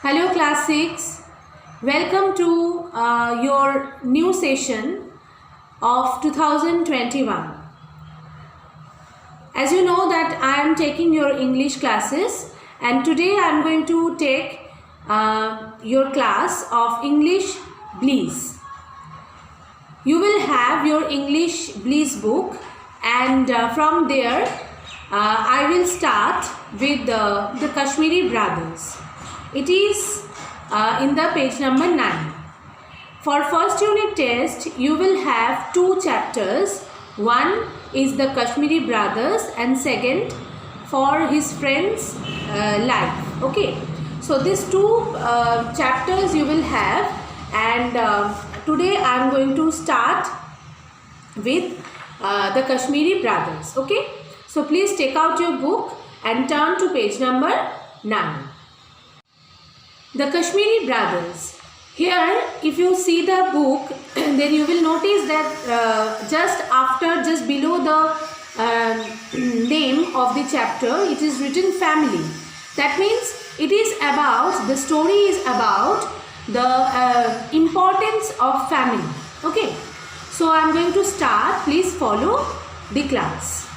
Hello class 6. Welcome to your new session of 2021. As you know that I am taking your English classes and today I am going to take your class of English Bliss. You will have your English Bliss book and from there I will start with the Kashmiri Brothers. It is in the page number 9. For first unit test, you will have two chapters. One is the Kashmiri Brothers and second for his friend's life. Okay. So these two chapters you will have and today I am going to start with the Kashmiri Brothers. Okay. So please take out your book and turn to page number 9. The Kashmiri Brothers. Here, if you see the book, then you will notice that just below the name of the chapter, it is written family. That means the story is about the importance of family. Okay. So, I am going to start. Please follow the class.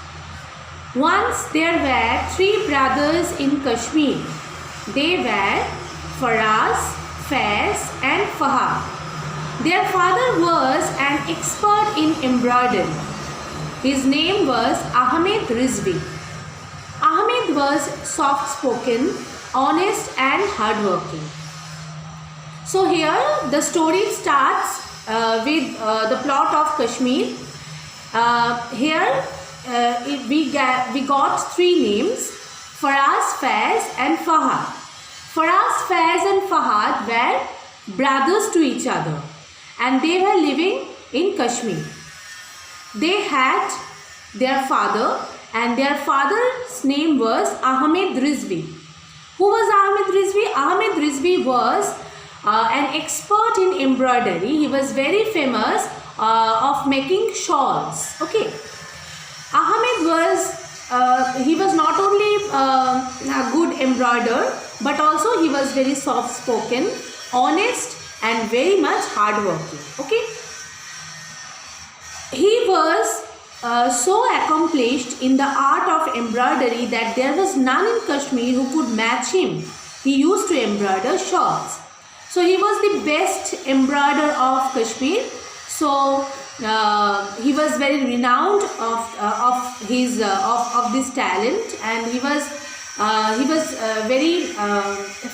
Once there were three brothers in Kashmir. They were Faraz, Faiz and Fahad. Their father was an expert in embroidery. His name was Ahmed Rizvi. Ahmed was soft-spoken, honest and hardworking. So here the story starts with the plot of Kashmir. We got three names: Faraz, Faiz and Fahad. Faraz, Faiz and Fahad were brothers to each other and they were living in Kashmir. They had their father and their father's name was Ahmed Rizvi. Who was Ahmed Rizvi? Ahmed Rizvi was an expert in embroidery. He was very famous of making shawls. Okay. Ahmed was not only a good embroider, but also he was very soft spoken, honest and very much hardworking. Okay. He was so accomplished in the art of embroidery that there was none in Kashmir who could match him. He used to embroider shawls. So he was the best embroider of Kashmir. So he was very renowned of this talent, and he was very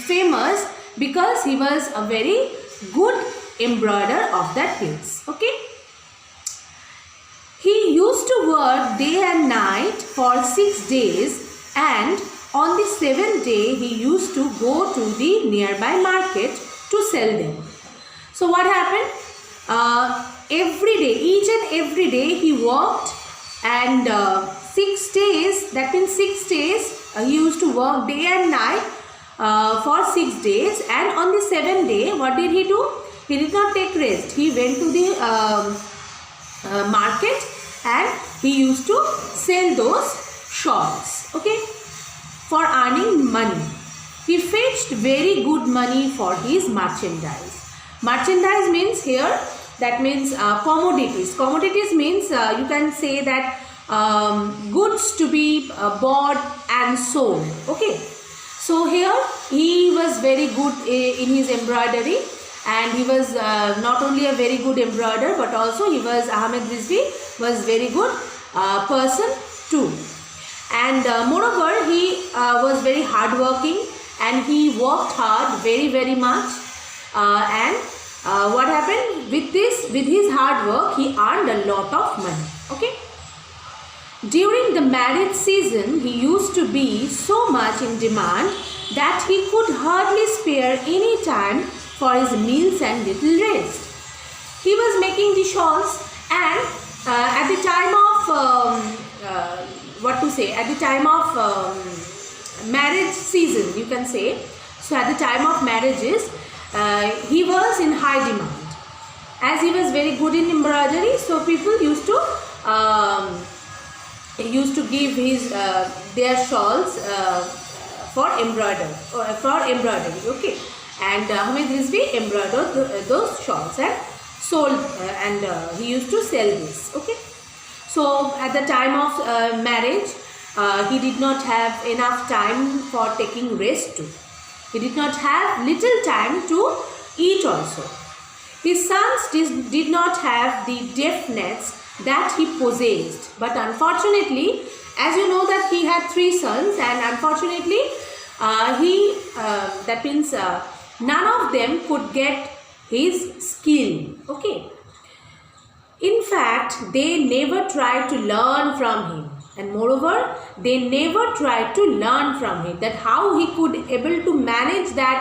famous because he was a very good embroider of that place. Okay. He used to work day and night for 6 days, and on the 7th day he used to go to the nearby market to sell them. So what happened? Every day, each and every day he worked, and 6 days, that means 6 days he used to work day and night for 6 days, and on the 7th day what did he do? He did not take rest. He went to the market and he used to sell those shawls, okay, for earning money. He fetched very good money for his merchandise. Merchandise means here, that means commodities. Commodities means you can say that goods to be bought and sold. Okay. So here he was very good in his embroidery, and he was not only a very good embroider, but also Ahmed Rizvi was very good person too. And moreover, he was very hardworking and he worked hard very much. What happened with his hard work, he earned a lot of money. Okay. During the marriage season, he used to be so much in demand that he could hardly spare any time for his meals and little rest. He was making the shawls, and at the time of marriage season, you can say. So at the time of marriages, he was in high demand. As he was very good in embroidery, so people used to give their shawls for embroidery. Okay, and Ahmed Rizvi embroidered those shawls and sold, and he used to sell this. Okay, so at the time of marriage, he did not have enough time for taking rest too. He did not have little time to eat also. His sons did not have the deftness that he possessed, but unfortunately, as you know that he had 3 sons, and unfortunately that means none of them could get his skill. Okay, in fact they never tried to learn from him, and moreover they never tried to learn from him that how he could able to manage that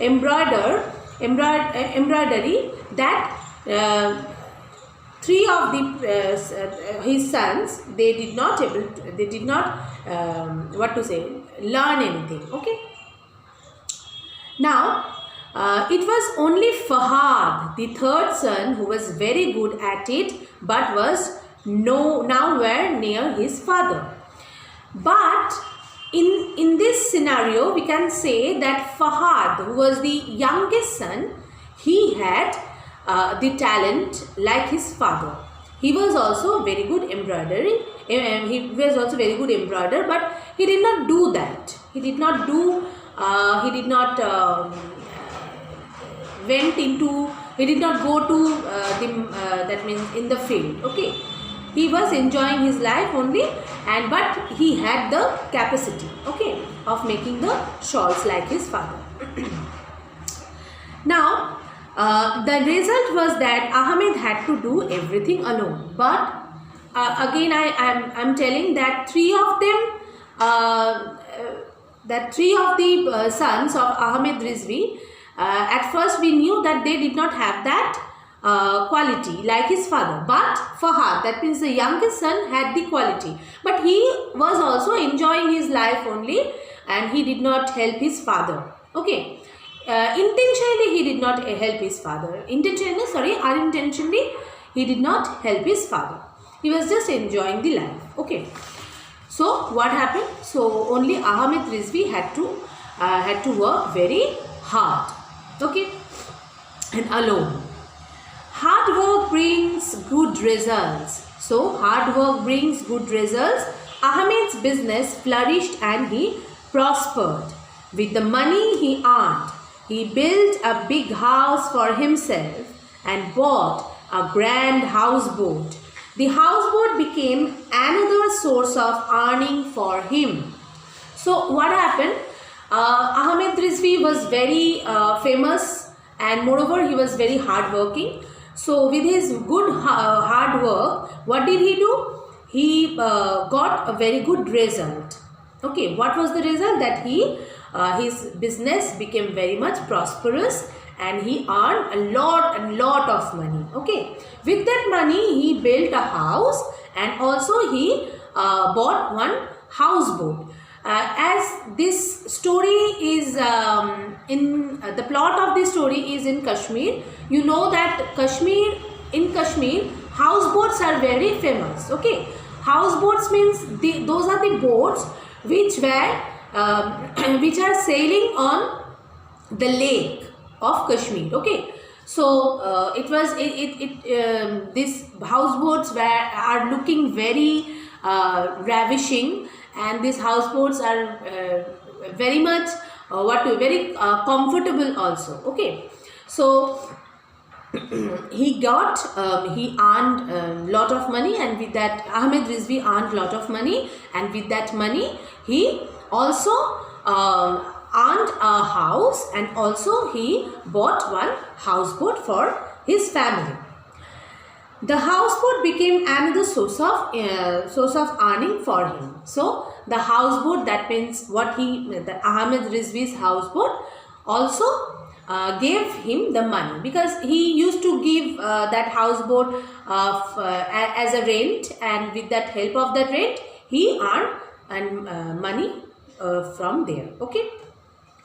embroidery, that 3 of the his sons, they did not learn anything. Okay, now it was only Fahad, the 3rd son, who was very good at it, but was nowhere near his father. But in this scenario, we can say that Fahad, who was the youngest son, he had the talent like his father. He was also very good embroidery. He was also very good embroider, but he did not do that. He did not do. He did not He did not go to that means in the field. Okay, he was enjoying his life only, but he had the capacity, okay, of making the shawls like his father. Now the result was that Ahmed had to do everything alone. But again I'm telling that 3 of them, that 3 of the sons of Ahmed Rizvi, at first we knew that they did not have that quality like his father, but Fahad, that means the youngest son, had the quality, but he was also enjoying his life only, and he did not help his father. Okay, intentionally he did not help his father. Unintentionally he did not help his father. He was just enjoying the life. Okay, so what happened? So only Ahmed Rizvi had to work very hard. Okay, and alone. Hard work brings good results. So hard work brings good results. Ahmed's business flourished and he prospered. With the money he earned, he built a big house for himself and bought a grand houseboat. The houseboat became another source of earning for him. So what happened? Ahmed Rizvi was very famous, and moreover he was very hardworking. So with his good hard work, what did he do? He got a very good result. Okay, what was the result? That his business became very much prosperous, and he earned a lot of money. Okay, with that money he built a house, and also he bought one houseboat. As this story is in the plot of this story is in Kashmir. You know that in Kashmir houseboats are very famous. Okay, houseboats means those are the boats which are sailing on the lake of Kashmir. Okay, so these houseboats are looking very ravishing, and these houseboats are very much very comfortable also. Okay, so he earned a lot of money, and with that Ahmed Rizvi earned lot of money, and with that money he also earned a house, and also he bought one houseboat for his family. The houseboat became another source of earning for him. So the houseboat, that means the Ahmed Rizvi's houseboat also gave him the money, because he used to give that houseboat as a rent, and with that help of that rent he earned money from there. Okay.